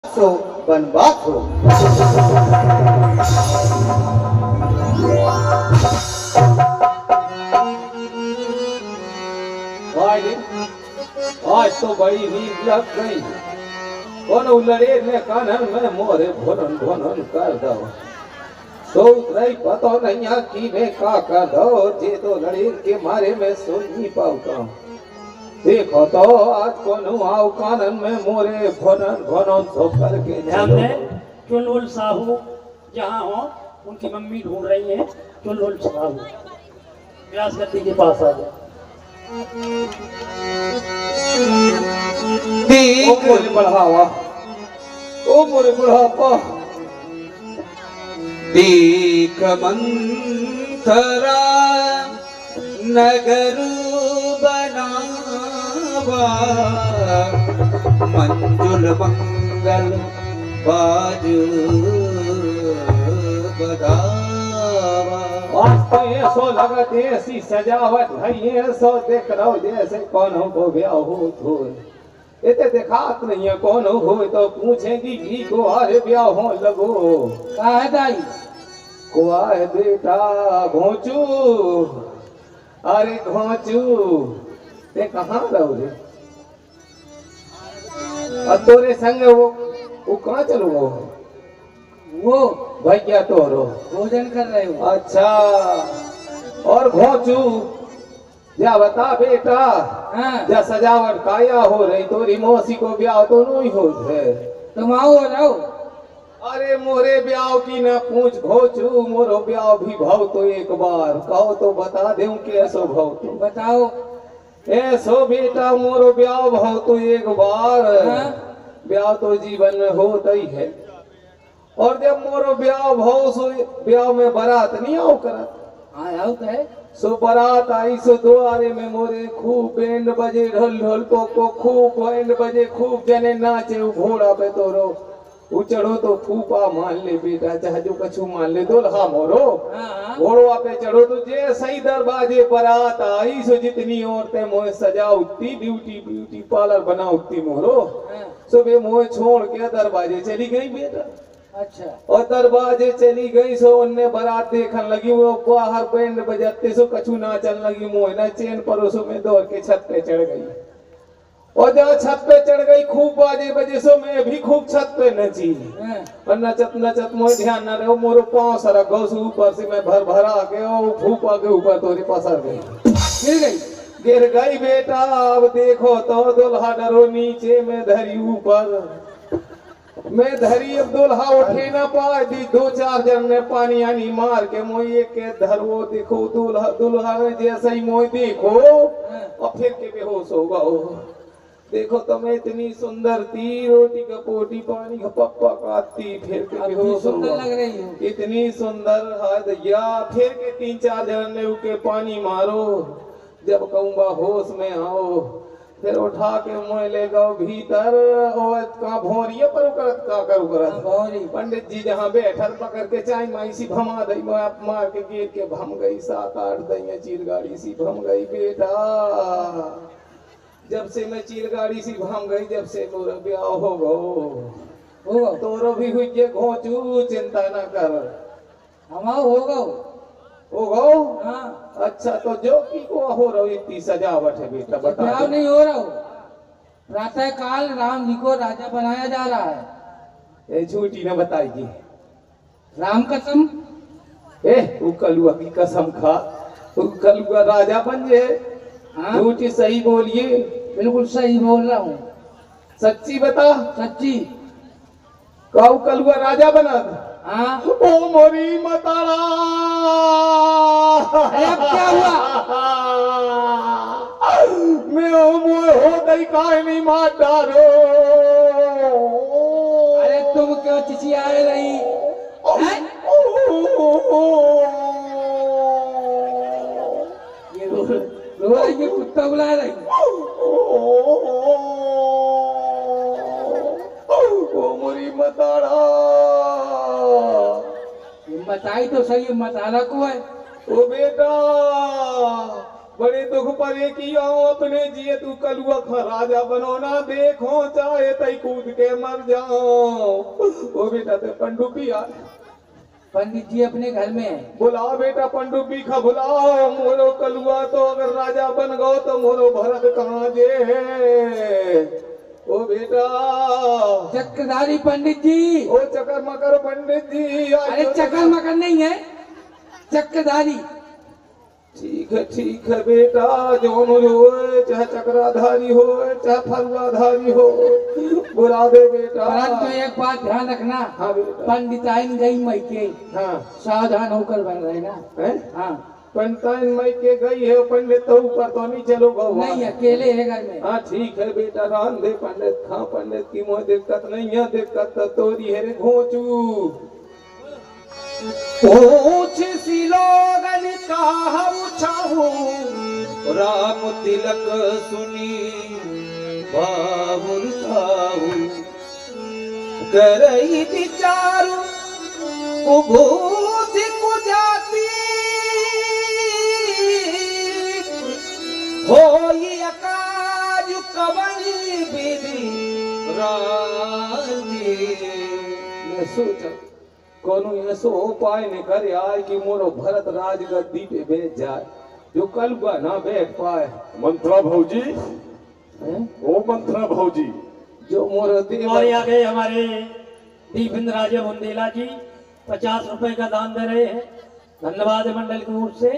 सो बनवास हो। भाई आज तो बड़ी नींद लग गई। कौन उलरे ने कानन में मोरे भोरन भोरन कर दो। सो रही पता नहीं कि मैं का कर दो। जे तो लड़े के मारे मैं सो नहीं पाऊंगा। देखो तो आज कौन आओ कानन में मोरे भोरन भोरन सो करके ध्यान दें, चुलबुल साहू जहाँ हो उनकी मम्मी ढूंढ रही है। चुलबुल साहू व्यास गद्दी के पास आ जाए। ओ मोरे बढ़ावा, ओ मोरे बुढ़ापा, देख मंथरा नगर बनावा, मंजुल मंगल बाजू बधावा। आज तो ये सो लगते ऐसी सजावट है, ये सो देख रहा हूँ जैसे कौन हो गया हो तो इतने दिखात नहीं है। कौन हो तो पूछेंगी कि को अरे ब्याह हो लगो कहा है दाई? को आए बेटा घोंचू, अरे घोंचू ते कहाँ रहो रे? और तोरे संग वो कहाँ चलो वो भैया तोरो भोजन कर रहे हो? अच्छा। और घोंचू या बता बेटा, हाँ। या सजावट काया हो रही तोरी मौसी को ब्याह तो नहीं हो है। तुम आओ और आओ। अरे मोरे ब्याह की न पूछ घोचू, मोरो ब्याह भी भाव तो एक बार कहो तो बता दूं कि ऐसो भाव तो बताओ। ऐसो बेटा मोरो ब्याह भाव तो एक बार। हाँ? ब्याह तो जीवन में होता ही है। और जब मोरो ब्याह भाव सो ब्याह में बारात नहीं आओ करत। हाँ आओ तो है। सो बारात आई सो द्वारे में मोरे खूब बैंड बजे ढोल ढोल को खूब बैंड बजे खूब जने नाचे घोड़ा पे तोरो चढ़ो तो फूफा मान ले बेटा, चाहे जो कछु मान ले दोल्हा मोरो। हाँ। घोड़वा पे चढ़ो तो जे सही दरवाजे बारात आई सो जितनी औरतें मोह सजा उतनी ब्यूटी ब्यूटी पार्लर बना उतनी मोरो। हाँ। सो बे मोह छोड़ के दरवाजे चली गई बेटा। अच्छा। और दरवाजे चली गई सो उनने बारात देखने लगी। वो बाहर बैंड बजाते सो कछु नाचन लगी। मोह न चैन परोसो में दौड़ के छत पे चढ़ गई। और जब छत पे चढ़ गई खूब बाजे बजे सो मैं भी खूब छत पे नची। हाँ। और नचत नचत मोह ध्यान न रहो मोरो पांव सरक गौ से ऊपर से मैं भर भरा के और फूफा के ऊपर तोरी पसर गई, गिर गई। गिर गई बेटा। अब देखो तो दुल्हा डरो नीचे में धरी ऊपर। मैं धरी अब दुल्हा उठे ना पाए। दो चार जन ने पानी आनी मार के मोये के धरो। देखो दुल्हा ने जैसे ही मोय देखो और फिर के बेहोश हो गओ। देखो तुम्हें इतनी सुंदर थी, रोटी का पोटी पानी का पप्पा खाती, फिर के बेहोश हो सुंदर लग गओ। रही हो। इतनी सुंदर हाय दैया। फिर के तीन चार जन ने उके पानी मारो। जब कहूँगा होश में आओ फिर उठा के मोह ले गओ भीतर। और का भोरिया पर करत का करू करत भौरी। पंडित जी जहाँ बैठल पकड़ के चाय माई सी भमा दई मार के गिर के भम गई। 7-8 दैया चीर गाड़ी सी भम गई बेटा। जब से मैं चीर गाड़ी सी भम गई, जब से मोरा ब्याह हो गो तोरो भी हुई जे घोंचू चिंता न कर। हम आओ हो गओ। हो गो। हाँ। अच्छा तो जो की को हो रही इतनी सजावट है बेटा बता ब्याह दे। नहीं हो रहा हो। प्रातः काल राम जी को राजा बनाया जा रहा है। ए झूठी न बताइए। राम कसम। वो कलुआ की कसम खा। वो कलुआ राजा बन जे। हाँ? झूठी सही बोलिए। बिल्कुल सही बोल रहा हूँ। सच्ची बता। सच्ची। काऊ कलुआ राजा बना। हाँ। ओ मोरी मतारा। अरे अब क्या हुआ? मैं मोह हो गई काहे नहीं मार डारो। अरे तुम क्यों चिचियाए रही? हैं? ये रो रही है, कुत्ता बुला रही। ओ मोरी मतारा। बताई तो सही, मतारा को है। ओ बेटा बड़े दुख परे की आओ अपने जिए तू कलुआ खा राजा बनो ना देखो चाहे तई कूद के मर जाओ। ओ बेटा ते पंडुपी आ पंडित जी अपने घर में है। बुला बेटा पंडुपी खा बुलाओ मोरो कलुआ तो अगर राजा बन गो तो मोरो भरत कहाँ जे है। ओ बेटा चक्रधारी पंडित जी। ओ चकर मकर पंडित जी अरे चक्कर मकर नहीं है, चक्रधारी। ठीक है बेटा जो हो चाहे चक्राधारी हो चाहे फलवाधारी हो बुला दे बेटा। परंतु एक बात ध्यान रखना, हाँ बेटा। पंडिताइन गई मई के हाँ सावधान होकर बन रहे ना। है हाँ पंडिताइन मई के गई है पंडित तो ऊपर तो नहीं चलो भगवान। नहीं अकेले है घर में। हाँ ठीक है बेटा रान दे पंडित खा पंडित की मोह दिक्कत नहीं है, दिक्कत तो तोरी है रे घोचू। पूछ सी लोगन काहू चाहू राम तिलक सुनी बाबुल काहू करई विचारू कुबूति को जाती होई अकाज कवनी विधि राजी। मैं सोचा कोनो ऐसो उपाय ने करे आए कि मोरो भरत राज गद्दी पे बैठ जाए जो कल का ना बैठ पाए। मंत्रा भौजी, हैं? ओ मंत्रा भौजी, जो मोरो देव और यहाँ गए हमारे दीपेंद्र राजा बुंदेला जी 50 रुपए का दान दे रहे हैं। धन्यवाद है मंडल की ओर से,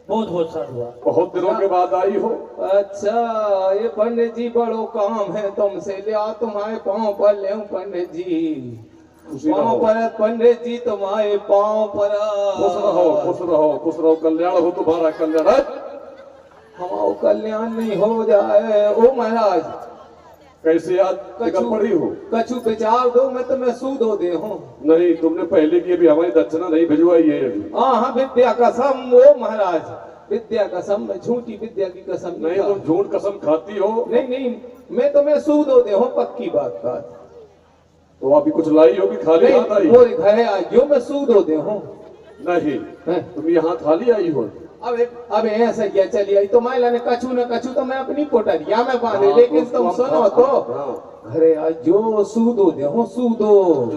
बहुत बहुत साधुवाद। बहुत दिनों के बाद आई हो। अच्छा ये पंडित जी बड़ो काम है तुमसे लिया तुम्हारे पाँव पर ले पंडित जी। खुशी पाँव रहो, पर पंडित जी तुम्हारे पाँव पर खुश रहो, खुश रहो, खुश रहो, कल्याण हो तुम्हारा कल्याण। हमारा कल्याण नहीं हो जाए। ओ महाराज कैसे आज निकल पड़ी हो? कछु विचार दो मैं तुम्हें सूदो दे हूँ। नहीं तुमने पहले की अभी हमारी दक्षिणा नहीं भिजवाई है अभी। हाँ विद्या कसम ओ महाराज, विद्या कसम, मैं झूठी विद्या की कसम नहीं तुम झूठ कसम खाती हो। नहीं मैं तुम्हें सूदो दे हूँ पक्की बात का। तो अभी कुछ लाई होगी, खाली हाथ आई? मोरे घर आइयो मैं सूदो दे हूँ। नहीं हैं? तुम यहाँ खाली आई हो। अब ऐसा क्या चली आई तो मैं ने कछु न कछु तो मैं अपनी पोटरिया में बांधे। हाँ, लेकिन तो तुम उसको सुनो हम- तो हाँ। घरे आइयो सूदो दे हूँ सूदो।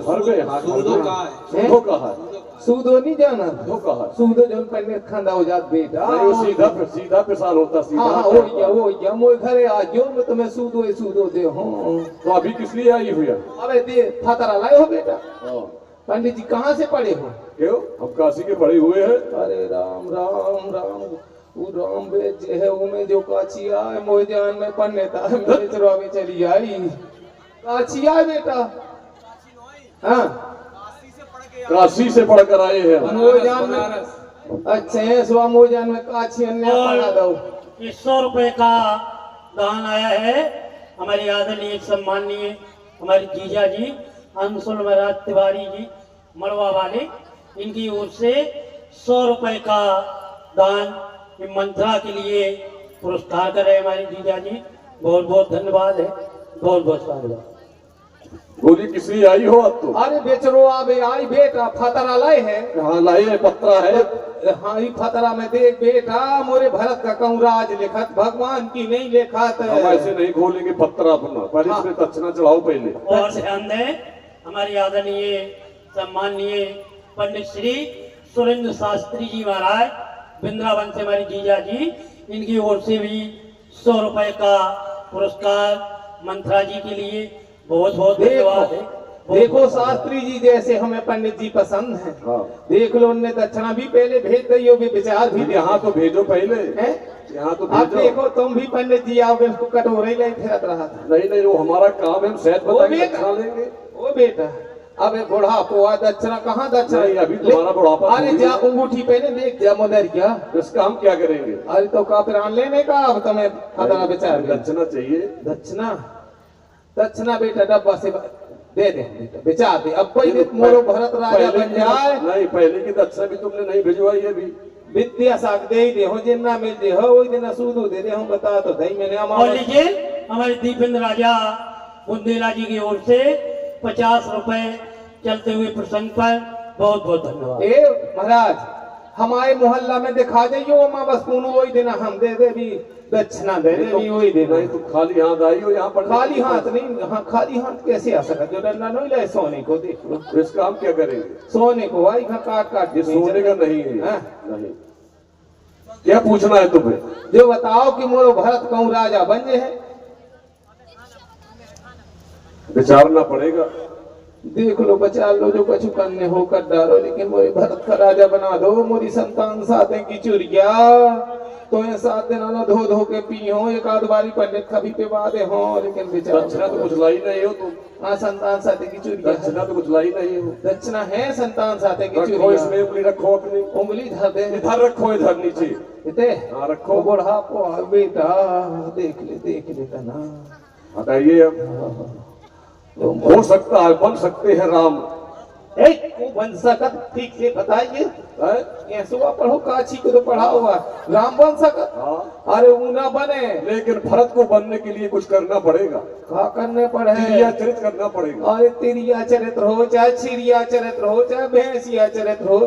घर गए हाथ सूदो में। कहाँ है? सूदो कहाँ है? सूदो नहीं जाना सूदो कहाँ है? सूदो जो पंडित खंडा हो जात बेटा। नहीं वो सीधा पिसान होता सीधा। हाँ वो या मोर घरे आइयो मैं तुम्हें सूदो दे हूँ। तो अभी किस लिए आई हुई है? अबे दे फतरा लाए हो बेटा। हाँ। पंडित जी कहाँ से पढ़े हो? क्यों हम काशी के पड़े हुए हैं। अरे राम राम राम वो राम बेच है वो में जो काचिया है मोह जान में पन्ने था मेरे चरवावे चली आई काचिया है बेटा। हाँ काशी से पढ़कर आए हैं हम। मोह जान में अच्छा है सुबह मोह जान में काची अन्य पढ़ा दो। ये 100 रुपए का दान आया है हमारी आदरणीय सम्माननीय हमारे जीजा जी अंशुल महाराज तिवारी जी मड़वा वाले, इनकी ओर से 100 रुपए का दान ये मंत्रा के लिए पुरस्कार कर रहे हैं हमारे जीजा जी। बहुत बहुत धन्यवाद है, बहुत बहुत साधुवाद। बोली किस लिए आई हो अब तो? अरे बेचरो आबे आई बेटा फतरा लाए है। हाँ लाई है, पत्रा है। हाँ ये फतरा में देख बेटा मोरे भरत का कहूँ राज लिखत भगवान की नहीं लिखत। हम ऐसे नहीं खोलेंगे पत्रा अपना, पर हाँ। इसमें दक्षिणा चढ़ाओ पहले। और ध्यान दें हमारी आदरणीय सम्माननीय पंडित श्री सुरेंद्र शास्त्री जी महाराज वृंदावन से हमारी जीजा जी, इनकी ओर से भी 100 रुपए का पुरस्कार मंत्रा जी के लिए बहुत बहुत धन्यवाद है। देखो शास्त्री जी जैसे हमें पंडित जी पसंद हैं। हाँ। देख लो उनने दक्षिणा भी पहले भेज दी हो भी विचार भी दे। यहाँ तो भेजो पहले। हैं? यहाँ तो अब भेजो। देखो तुम भी पंडित जी आओगे उसको कटोरे ले फिरत रहा था। नहीं वो हमारा काम है, हम शायद वो बताएंगे बेटा। दक्षिणा लेंगे। ओ बेटा अब एक बुढ़ापो आ दक्षिणा कहाँ दक्षिणा? नहीं, अभी तुम्हारा बुढ़ापा अरे थोड़ी जा है। अंगूठी पहने देख जा मुदर क्या। इसका हम क्या करेंगे? अरे तो का प्राण लेने का अब तुम्हें खतरा विचार में। दक्षिणा चाहिए। दक्षिणा दक्षिणा बेटा डब्बा से दे दे बेटा विचार दे। अब कोई दिन मोरो भरत राजा पहले बन की- जाए। नहीं पहले की दक्षिणा भी तुमने नहीं भिजवाई है अभी। विद्या साग दे ही दे हो जिन्ना मिल दे हो वही दिन सूदू दे दे हम बता तो दही मैंने और हमारा लीजिए हमारे दीपेंद्र राजा बुंदेला जी की ओर से 50 रुपए चलते हुए प्रसंग पर बहुत बहुत धन्यवाद। ए महाराज हमारे मोहल्ला में दिखा जाइयो वहाँ बस पूनू वही देना हम दे दे भी दक्षिणा दे दे भी वही देना। नहीं तुम खाली हाथ आई हो यहाँ पर। खाली हाथ नहीं, हाँ खाली हाथ कैसे आ सका, जो डरना नहीं लाए सोने को देख लो। तो इसका हम क्या करेंगे? सोने को भाई काट काट ये सोने का नहीं है। हाँ? नहीं। क्या पूछना है तुम्हें? जो बताओ कि मोरो भरत कहूँ राजा बन जे है। विचारना पड़ेगा। देख लो बचा लो जो कछु करने हो कर डालो, लेकिन मोरे भरत का राजा बना दो। मोरी संतान साथे की चुरिया तो ये 7 दिन ना धो धो के पी हो, एक आध बारी पंडित कभी पे बादे हो, लेकिन दक्षिणा तो कुछ लाई नहीं हो तुम। हाँ संतान साथे की चुरिया। दक्षिणा तो कुछ लाई नहीं हो। दक्षिणा है संतान साथे की रखो चुरिया। इसमें उंगली रखो अपनी। उंगली धर दे इधर रखो, इधर नीचे। इते हाँ रखो। बुढ़ापो बेटा देख ले तना। हटाइए अब। हो सकता है बन सकते हैं राम। को बन सकत ठीक से बताइए। ये सुबह पढ़ो काची को तो पढ़ा हुआ राम बन सकत। हाँ। अरे वो ना बने, लेकिन भरत को बनने के लिए कुछ करना पड़ेगा। क्या करने पड़े? तिरिया चरित करना पड़ेगा। अरे तिरिया चरित्र हो चाहे चिड़िया चरित्र हो चाहे भैंसिया चरित्र हो,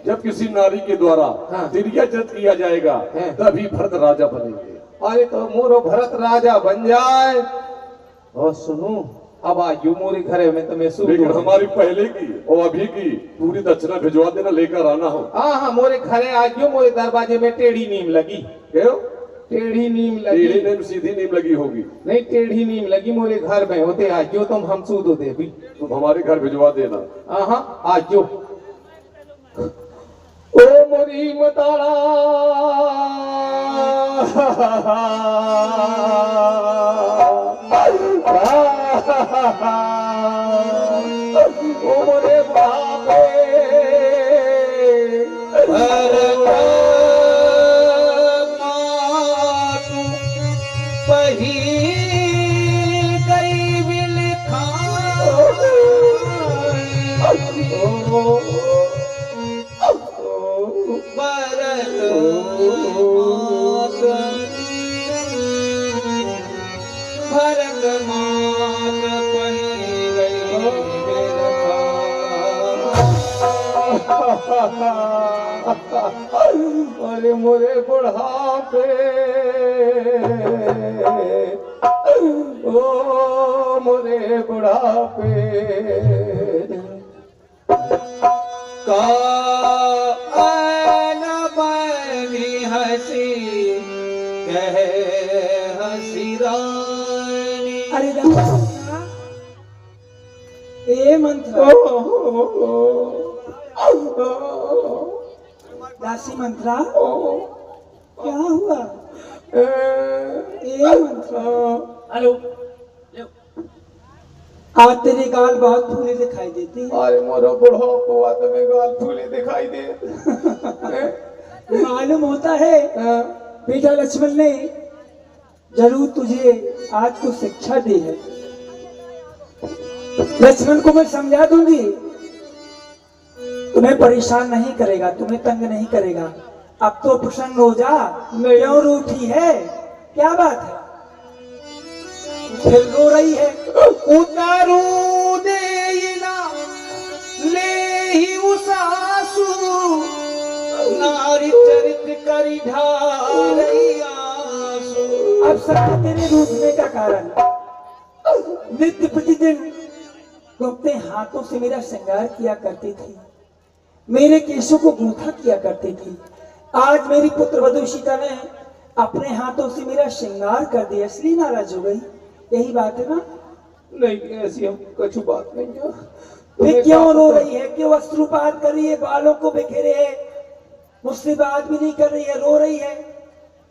जब किसी नारी के द्वारा हाँ। तिरिया चरित किया जाएगा हैं। तभी भरत राजा बनेंगे। अरे तो मोरो भरत राजा बन जाए। और सुनो अब आयु मोरे घरे में तुम्हें सुन। लेकिन हमारी पहले की और अभी की पूरी दक्षिणा भिजवा देना, लेकर आना हो। हाँ मोरे घरे आयु मोरे दरवाजे में टेढ़ी नीम लगी। क्यों? टेढ़ी नीम लगी। टेढ़ी नीम सीधी नीम लगी होगी। नहीं टेढ़ी नीम लगी मोरे घर में होते आजो तुम हम सूद होते भी। तुम हमारे घर भिजवा देना। हाँ आजो। ओ मोरी मताड़ा ओ मोरे बापे अरे मोरे बुढ़ापे ओ मोरे बुढ़ापे का बनी हसी कह हसी रानी। अरे ए मंत्र दासी मंत्रा क्या हुआ? ए मंत्रा हेलो। आज तेरी गाल बहुत फूली दिखाई देती है। अरे मोरो बुढ़ापो तुम्हें गाल फूले दिखाई दे। मालूम होता है बेटा लक्ष्मण ने जरूर तुझे आज कुछ शिक्षा दी है। लक्ष्मण को मैं समझा दूंगी, तुम्हें परेशान नहीं करेगा, तुम्हें तंग नहीं करेगा। अब तो प्रसन्न हो जा। क्यों रूठी है? क्या बात है? फिर रो रही है? उतारू देना ले ही उसासु नारी चरित करी ढारई आंसू। अब सब तेरे रूठने का कारण नित्य प्रतिदिन तुम अपने हाथों से मेरा श्रृंगार किया करती थी, मेरे केशों को गूंथा किया करती थी। आज मेरी पुत्र वधू सीता ने अपने हाथों से मेरा श्रृंगार कर दिया, इसलिए नाराज हो गई। यही बात है ना? नहीं ऐसी हम कुछ बात नहीं है। फिर क्यों रो रही है? क्यों अश्रुपात कर रही है? बालों को बिखेरे है, मुझसे बात भी नहीं कर रही है, रो रही है।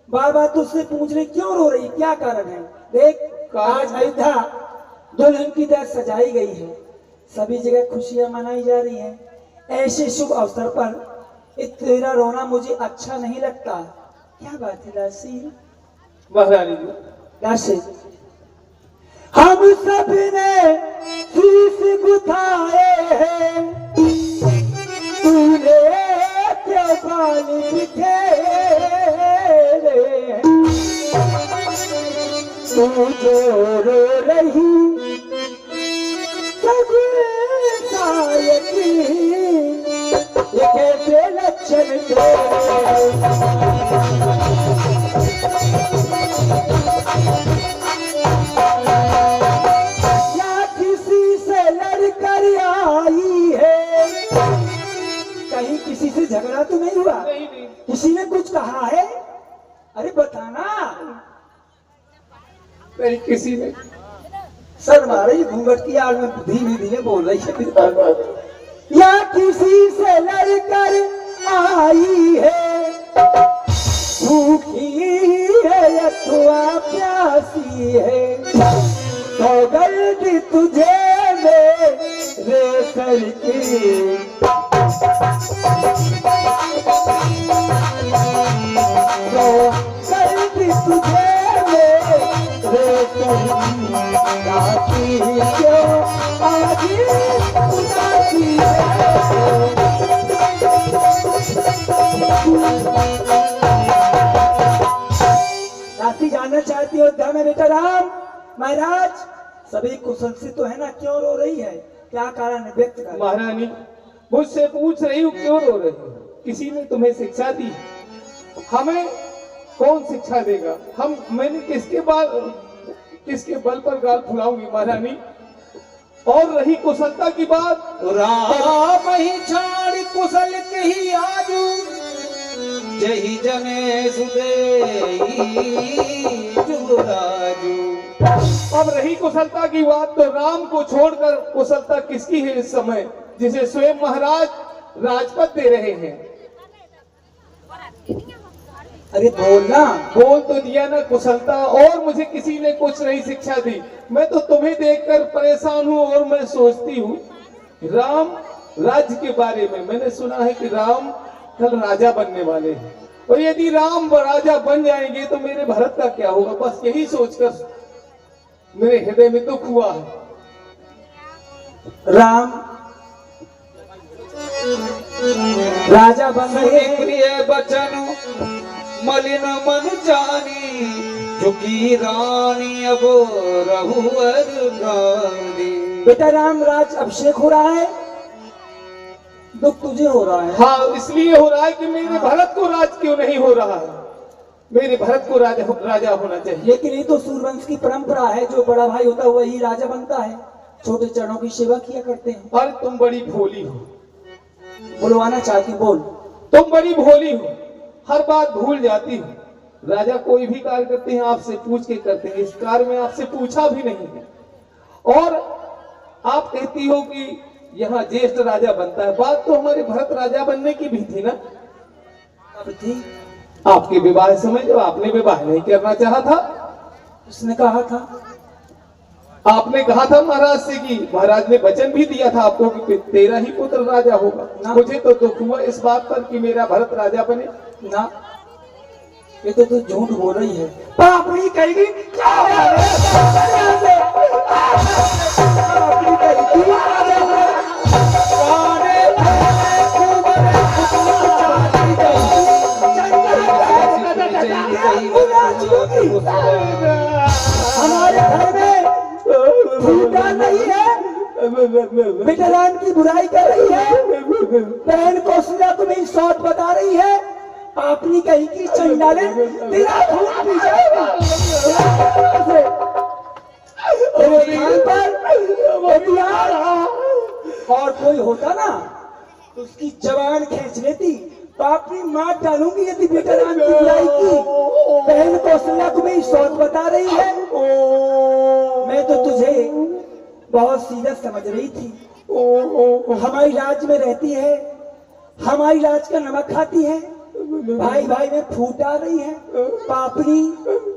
बार बार तुझसे पूछ रही क्यों रो रही, क्या कारण है? देख आज अयोध्या दुल्हन की तरह सजाई गई है, सभी जगह खुशियां मनाई जा रही हैं। ऐसे शुभ अवसर पर तेरा रोना मुझे अच्छा नहीं लगता। क्या बात है दासी? महारानी जी दासी, हम सब ने शीश गुथाए हैं, तूने क्यों बाल बिखेरे? तू जो रो रही ये कैसे लक्षण तेरे। या किसी से लड़कर आई है, कहीं किसी से झगड़ा तो नहीं हुआ? नहीं नहीं किसी ने कुछ कहा है? अरे बताना। नहीं किसी ने। सर मारे घूंघट की आड़ में धीमे धीमे बोल रही है। या किसी से लड़कर आई है, भूखी है अथवा प्यासी है, तो गर्द तुझे मेरे सर की। तो गर्द तुझे मेरे सर की, राती क्यों आज उदासी है। राशि जानना चाहती हो अयोध्या में बेटा राम? महाराज सभी कुशल से तो है ना, क्यों रो रही है? क्या कारण है, व्यक्त कर। महारानी मुझसे पूछ रही हूँ क्यों रो रही हो? किसी ने तुम्हें शिक्षा दी? हमें कौन शिक्षा देगा? मैंने किसके बल पर गाल फुलाऊंगी महारानी? और रही कुशलता की बात, राम ही छाड़ कुशल के ही आजू, जही जने सुदेई जुराजू। अब रही कुशलता की बात, तो राम को छोड़कर कुशलता किसकी है इस समय, जिसे स्वयं महाराज राजपद दे रहे हैं? अरे बोलना। बोल तो दिया ना कुशलता, और मुझे किसी ने कुछ नहीं शिक्षा दी। मैं तो तुम्हें देखकर परेशान हूँ, और मैं सोचती हूँ राम राज्य के बारे में। मैंने सुना है कि राम कल राजा बनने वाले हैं, और यदि राम राजा बन जाएंगे तो मेरे भरत का क्या होगा? बस यही सोचकर मेरे हृदय में दुख हुआ है। राम राजा बन रहे हैं। प्रिय बचन मलिन मन जानी, झुकी रानी अब रहुअर गानी। बेटा राम राज अभिषेक हो रहा है, दुख तुझे हो रहा है। हाँ, इसलिए हो रहा है कि मेरे भरत को राज क्यों नहीं हो रहा है? मेरे भरत को राजा होना चाहिए। लेकिन ये तो सूर्यवंश की परंपरा है, जो बड़ा भाई होता है वही राजा बनता है, छोटे चरणों की सेवा किया करते हैं। अरे तुम बड़ी भोली हो, बुलवाना चाहती बोल। तुम बड़ी भोली हो, हर बात भूल जाती हो। राजा कोई भी कार्य करते हैं आपसे पूछ के करते हैं, इस कार्य में आपसे पूछा भी नहीं है। और आप कहती हो कि यहाँ ज्येष्ठ राजा बनता है, बात तो हमारे भरत राजा बनने की भी थी ना। अब थी, आपके विवाह समय जब आपने विवाह नहीं करना चाहा था, उसने कहा था, आपने कहा था महाराज से कि महाराज ने वचन भी दिया था आपको कि तेरा ही पुत्र राजा होगा। मुझे तो दुख हुआ इस बात पर कि मेरा भरत राजा बने ना। ये तो तू झूठ बोल रही है। पापड़ी कहेगी क्या हो रहा है? पापड़ी कहेगी हमारे घर में फूटा नहीं है, बेटा राम की बुराई कर रही है, बहन कौशल्या तुम्हें शॉर्ट बता रही है, पापनी कहीं की चंडाले तेरा खून पी जाएगा। तेरे खान पर यार और कोई होता ना तो उसकी जबान खींच लेती, पापनी मार डालूंगी यदि बेटा राम की बुराई की। बहन कौशल्या तुम्हें शॉर्ट बता रही है, मैं तो तुझे बहुत सीधा समझ रही थी। हमारी राज्य में रहती है, हमारी राज का नमक खाती है, भाई भाई में फूटा रही है, पापड़ी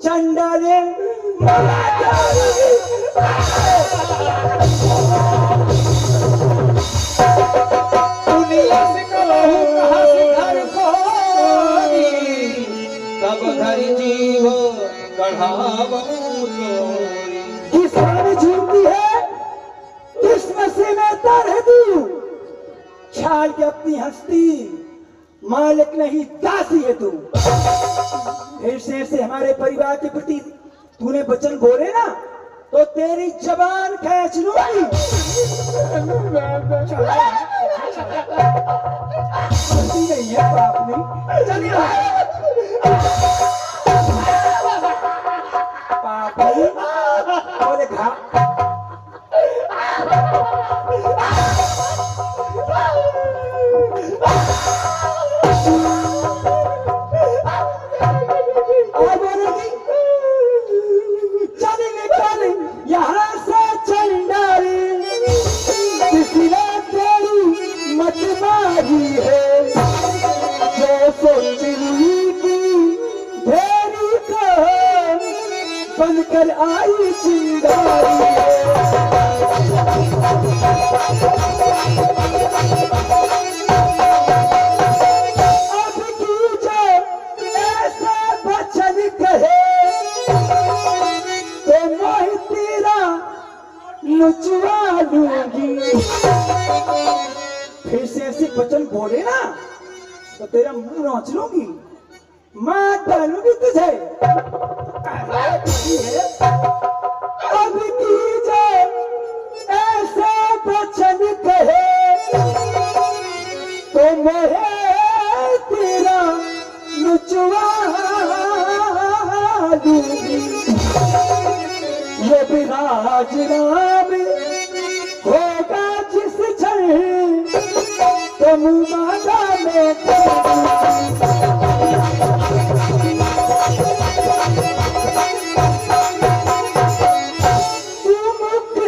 चंडाले तब घर जीव कढ़ावू किसान झूमती है, किस नशे में तर तू, छाल के अपनी हस्ती, मालिक नहीं दासी है तू। फिर से हमारे परिवार के प्रति तूने वचन बोले ना तो तेरी जबान खींच लूंगी। चली पापी बोले घा चले निकाले यहाँ से चंडारी किसी तेरी मत मारी है जो सोचनी की ढेरी को बनकर आई चिंगारी अब की जो ऐसा वचन कहे तो मैं तेरा नुचवा लूंगी फिर से ऐसे वचन बोले ना तो तेरा मुंह नोच लूंगी मां डालूंगी तुझे अब की जो ऐसा वचन कहे तो मैं तेरा नुचवा दूंगी ये विराज राम होगा जिस क्षण तुम माता में तू मुख्य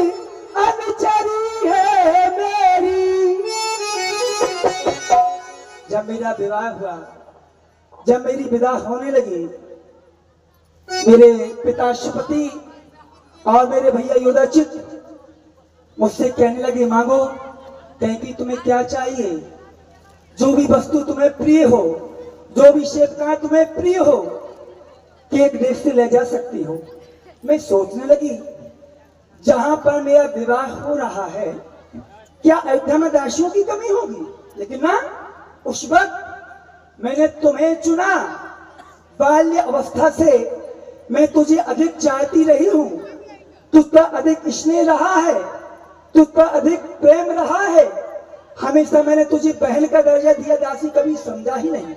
अनुचरी है मेरी जब मेरा विवाह हुआ जब मेरी विदा होने लगी मेरे पिता शुपति और मेरे भैया योदाचित मुझसे कहने लगे मांगो कहीं कि तुम्हें क्या चाहिए जो भी वस्तु तुम्हें प्रिय हो जो भी शेपका तुम्हें प्रिय हो केक देश से ले जा सकती हो मैं सोचने लगी जहां पर मेरा विवाह हो रहा है क्या अयोध्या में दासियों की कमी होगी लेकिन ना उस वक्त मैंने तुम्हें चुना बाल्य अवस्था से मैं तुझे अधिक चाहती रही हूं तुझ पर अधिक स्नेह रहा है तुझ पर अधिक प्रेम रहा है हमेशा मैंने तुझे बहन का दर्जा दिया दासी कभी समझा ही नहीं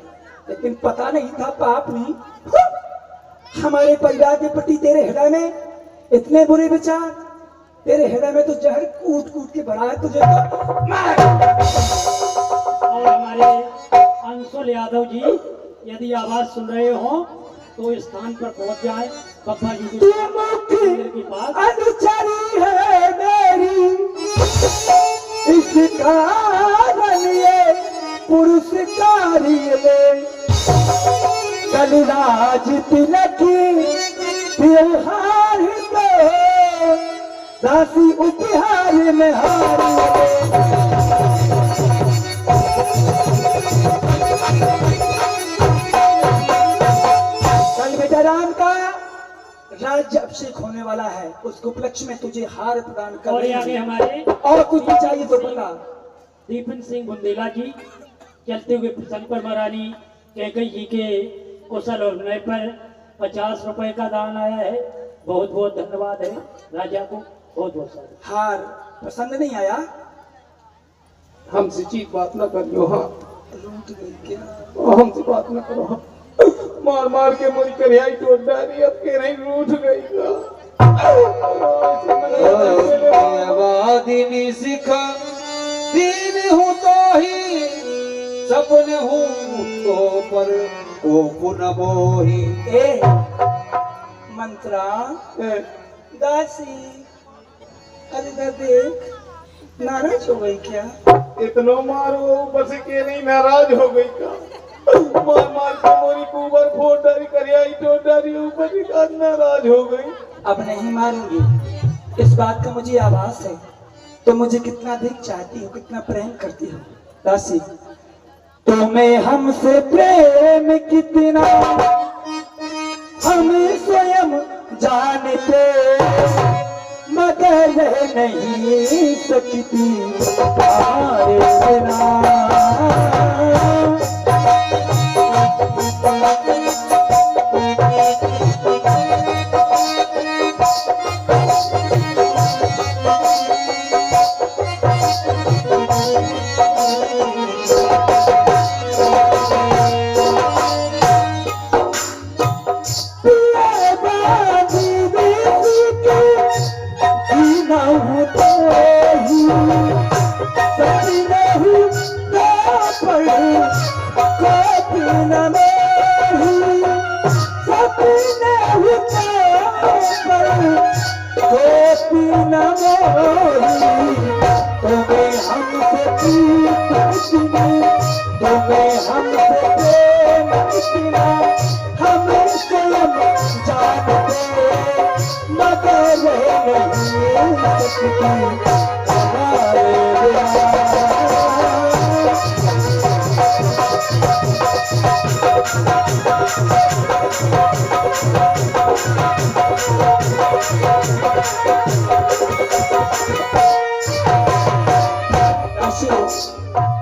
लेकिन पता नहीं था पाप नहीं हमारे परिवार के प्रति तेरे हृदय में इतने बुरे विचार तेरे हृदय में तो जहर कूट कूट के भरा है तुझे तो मार। और हमारे अंशुल यादव जी यदि आवाज सुन रहे हो तो इस स्थान पर पहुंच जाए पप्पा जी तू के मुख्य पास अनुचरी है मेरी इस कारण ये पुरस्कारी ले कलराज तिलक त्योहार तो दासी उपहार में कल बेटा राम का राज्य अभिषेक होने वाला है उसको उपलक्ष्य में तुझे हार प्रदान कर और आगे हमारे और कुछ भी चाहिए तो बता दीपन सिंह बुंदेला जी चलते हुए प्रसन्न पर महारानी कैकई जी के कुशल और नए पर 50 रुपए का दान आया है बहुत बहुत धन्यवाद है राजा को बहुत बहुत सारा हार पसंद नहीं आया हमसे चीज बात न कर लो हाँ रूठ गई क्या हमसे बात न करो हाँ मार मार के मुझ कर आई टोट डाली अब के नहीं रूठ गई वादिनी सिखा दीन हूँ तो ही सपने हूँ तो पर को पुन मोही ए मंत्रा दासी अरे इधर देख नाराज हो गई क्या इतना मारो ऊपर से के नहीं नाराज हो गई का मार मार के मोरी को ऊपर फोड़ डाली कर आई टोट डाली ऊपर से का नाराज हो गई अब नहीं मारूंगी इस बात का मुझे आभास है तो मुझे कितना अधिक चाहती हो कितना प्रेम करती हो दासी तुम्हें हमसे प्रेम कितना हम स्वयं जानते मगर नहीं सकती हमारे बिना प्रीत कितनी, तुम्हें हमसे प्रेम कितना, हमें स्वयं जानते मगर नहीं सकती हमारे बिना।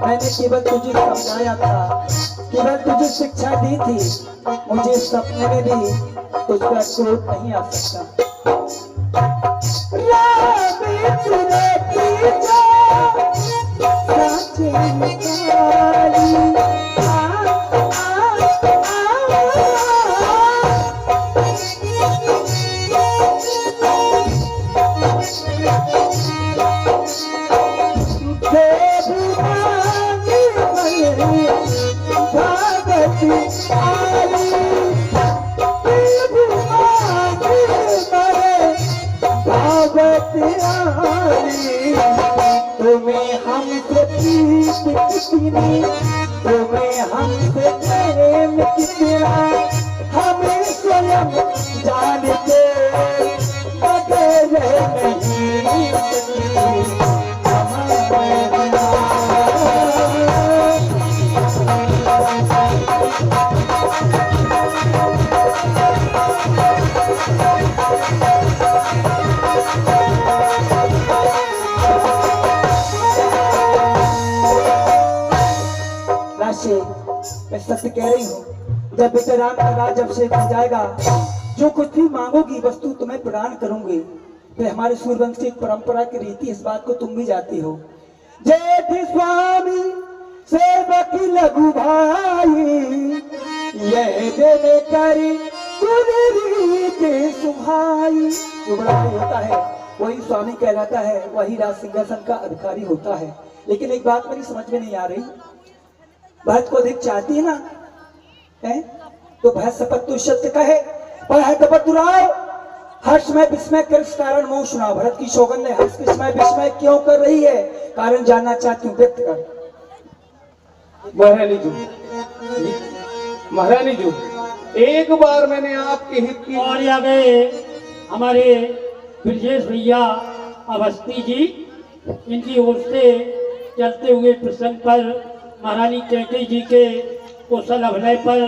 मैंने केवल तुझे समझाया था, केवल तुझे शिक्षा दी थी, मुझे सपने में भी तुझ पर क्रोध नहीं आ सकता। तुम्हें हमसे प्रीत कितनी, तुम्हें हमसे प्रेम कितना, हमें स्वयं जानते मगर नहीं सकती हमारे बिना। मैं सत्य कह रही हूँ, जब बेटे राम का राज अभिषेक हो जाएगा, जो कुछ भी मांगोगी वस्तु तुम्हें प्रदान करूंगी। फिर हमारे सूर्यवंश की परंपरा की रीति, इस बात को तुम भी जाती हो। जेठ स्वामी सेवक लघु भाई, यह देने करी सुभाई। जो बड़ा भाई होता है वही स्वामी कहलाता है, वही राज सिंहासन का अधिकारी होता है। लेकिन एक बात मेरी समझ में नहीं आ रही, भरत को अधिक चाहती है ना, है तो भरत शपथ तो सत्य कहे, पर है कपट दुराव। हर्ष में विस्मय कर इस कारण मोह सुनाओ। भरत की सौगंध ने हर्ष विस्मय विस्मय क्यों कर रही है, कारण जानना चाहती हूँ, व्यक्त कर। महारानी जी, एक बार मैंने आपके हित की और आ गए हमारे ब्रजेश भैया अवस्थी जी, इनकी ओर से चलते हुए प्रसंग पर महारानी कैकेयी जी के कौशल अभिनय पर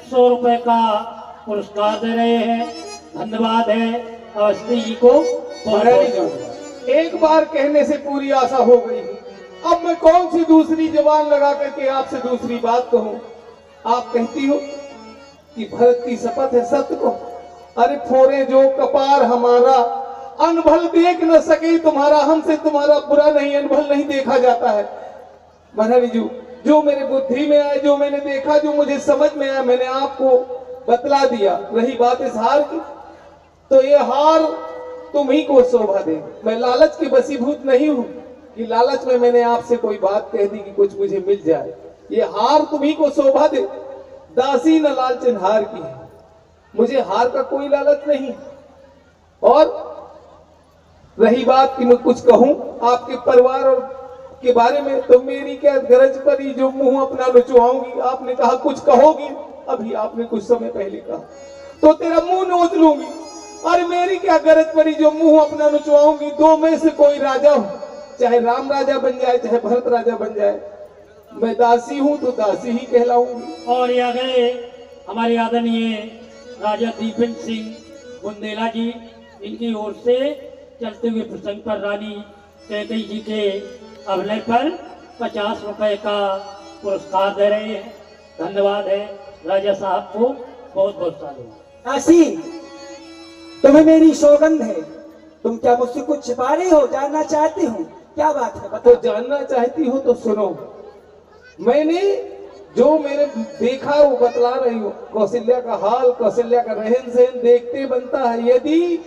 100 रुपए का पुरस्कार दे रहे हैं। धन्यवाद है अवस्थी जी को। महारानी जी, एक बार कहने से पूरी आशा हो गई है, अब मैं कौन सी दूसरी जबान लगा करके आपसे दूसरी बात कहूँ। आप कहती हो कि भरत की शपथ है सत्य को, अरे फोरे जो कपार हमारा, अनभल देख न सके तुम्हारा, हमसे तुम्हारा बुरा नहीं अनभल नहीं देखा जाता है। महारानी जी, जो मेरे बुद्धि में आए, जो मैंने देखा, जो मुझे समझ में आया, मैंने आपको बतला दिया। रही बात इस हार की, तो ये हार तुम ही को शोभा दे। मैं लालच के वशीभूत नहीं हूँ कि लालच में मैंने आपसे कोई बात कह दी कि कुछ मुझे मिल जाए। ये हार तुम ही को शोभा दे। दासी न लालचन हार की है, मुझे हार का कोई लालच नहीं। और रही बात कि मैं कुछ कहूं आपके परिवार और के बारे में, तो मेरी क्या गरज पड़ी जो मुंह अपना लुचवाऊंगी। आपने कहा कुछ कहोगी, अभी आपने कुछ समय पहले कहा तो तेरा मुंह नोच लूंगी। अरे मेरी क्या गरज पड़ी जो मुंह अपना लुचवाऊंगी। दो में से कोई राजा हो, चाहे राम राजा बन जाए चाहे भरत राजा बन जाए, मैं दासी हूं तो दासी ही कहलाऊंगी। और आ गए हमारे आदरणीय राजा दीपेंद्र सिंह बुंदेला जी, इनकी ओर से चलते हुए प्रसंग पर रानी कैकेयी जी के अभिनय पर 50 रुपए का पुरस्कार दे रहे हैं। धन्यवाद है राजा साहब को, बहुत बहुत साधुवाद। दासी, तुम्हें मेरी सौगंध है, तुम क्या मुझसे कुछ छिपा रही हो? जानना चाहती हूँ, क्या बात है तो जानना चाहती हो तो सुनो। मैंने जो मेरे देखा वो बतला रही हूँ। कौशल्या का हाल, कौशल्या का रहन सहन देखते बनता है। यदि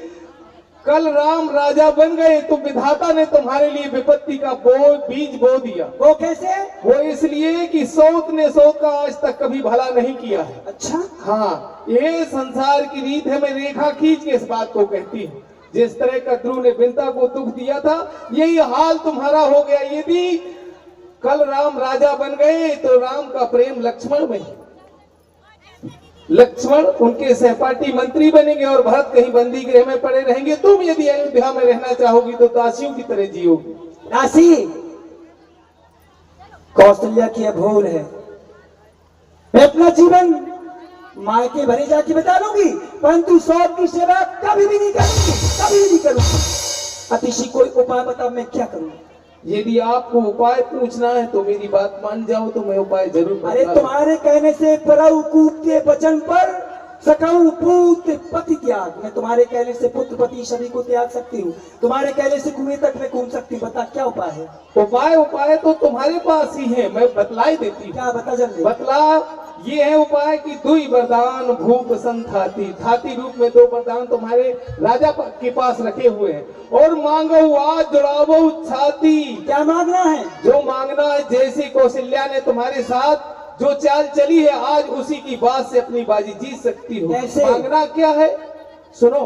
कल राम राजा बन गए तो विधाता ने तुम्हारे लिए विपत्ति का बीज बो दिया। वो कैसे? वो इसलिए कि सौत ने सौत का आज तक कभी भला नहीं किया है। अच्छा, हाँ, ये संसार की रीत है। मैं रेखा खींच के इस बात को कहती हूँ। जिस तरह कद्रू ने बिंता को दुख दिया था, यही हाल तुम्हारा हो गया। यदि कल राम राजा बन गए तो राम का प्रेम लक्ष्मण में है। लक्ष्मण उनके सहपाठी मंत्री बनेंगे और भरत कहीं बंदी गृह में पड़े रहेंगे। तुम यदि अयोध्या में रहना चाहोगी तो दासियों की तरह जियोगी। दासी कौशल्या की भूल है। मैं अपना जीवन मायके भरे जाके बता लूंगी, परंतु सौंप की सेवा कभी भी नहीं करूंगी, कभी भी नहीं करूंगी। अतिशी कोई उपाय बता, मैं क्या करूं? यदि आपको उपाय पूछना है तो मेरी बात मान जाओ तो मैं उपाय जरूर अरे बता तुम्हारे कहने से परऊ कूपते वचन पर सकऊ पूत पति त्याग। मैं तुम्हारे कहने से पुत्र पति सभी को त्याग सकती हूँ, तुम्हारे कहने से कुएं तक में घूम सकती हूँ। बता क्या उपाय है? उपाय तो तुम्हारे पास ही है, मैं बतलाई देती हूँ। क्या बता जल्दी। बतला ये है उपाय कि दुई वरदान भूप संथाती, थाती रूप में दो वरदान तुम्हारे राजा के पास रखे हुए हैं। और मांगो आज जुड़ावो छाती। क्या मांगना है? जो मांगना है, जैसे कौशल्या ने तुम्हारे साथ जो चाल चली है, आज उसी की बात से अपनी बाजी जीत सकती हो। कैसे? मांगना क्या है सुनो,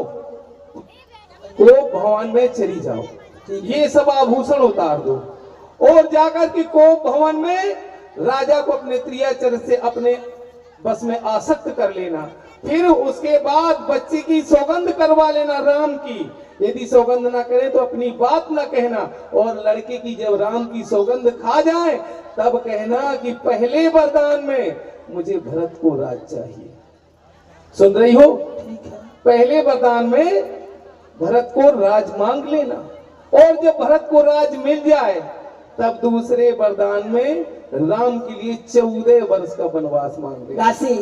कोप भवन में चली जाओ, ये सब आभूषण उतार दो और जाकर के कोप भवन में राजा को अपने त्रियाचर से अपने बस में आसक्त कर लेना। फिर उसके बाद बच्चे की सौगंध करवा लेना राम की। यदि सौगंध ना करे तो अपनी बात ना कहना, और लड़के की जब राम की सौगंध खा जाए तब कहना कि पहले वरदान में मुझे भरत को राज चाहिए। सुन रही हो? पहले वरदान में भरत को राज मांग लेना, और जब भरत को राज मिल जाए तब दूसरे वरदान में राम के लिए 14 वर्ष का वनवास मांग लेना। दासी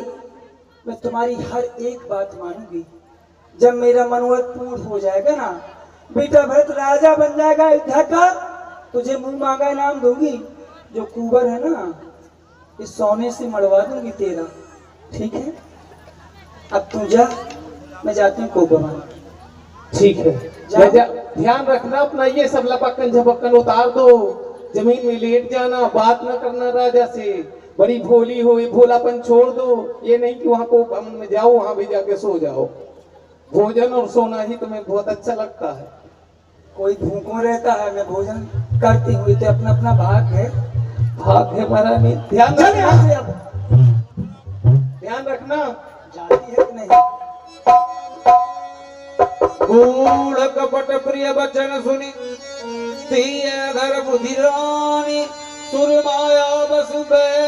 मैं तुम्हारी हर एक बात मानूंगी। जब मेरा मनोरथ पूर्ण हो जाएगा ना, बेटा भरत राजा बन जाएगा अयोध्या का, तुझे मुंह मांगा इनाम दूंगी। जो कुंवर है ना, इस सोने से मड़वा दूंगी तेरा, ठीक है? अब तू जा, मैं जाती हूँ कोप भवन। ठीक है, ध्यान रखना अपना, ये सब लपक्कन झपक्कन उतार दो, जमीन में लेट जाना, बात न करना राजा से। बड़ी भोली हो, ये भोलापन छोड़ दो। ये नहीं कि वहां को भवन में जाओ, वहां भी जाके सो जाओ। भोजन और सोना ही तुम्हें बहुत अच्छा लगता है। कोई भूखों रहता है, मैं भोजन करती हुई तो अपना अपना भाग है। भाग है महारानी, ध्यान चल रखना, यहाँ से अब। ध्यान रखना। जाती है कि नहीं? गूढ़ कपट प्रिय वचन सुनी धर बुधिरानी सुरमाया बसुबे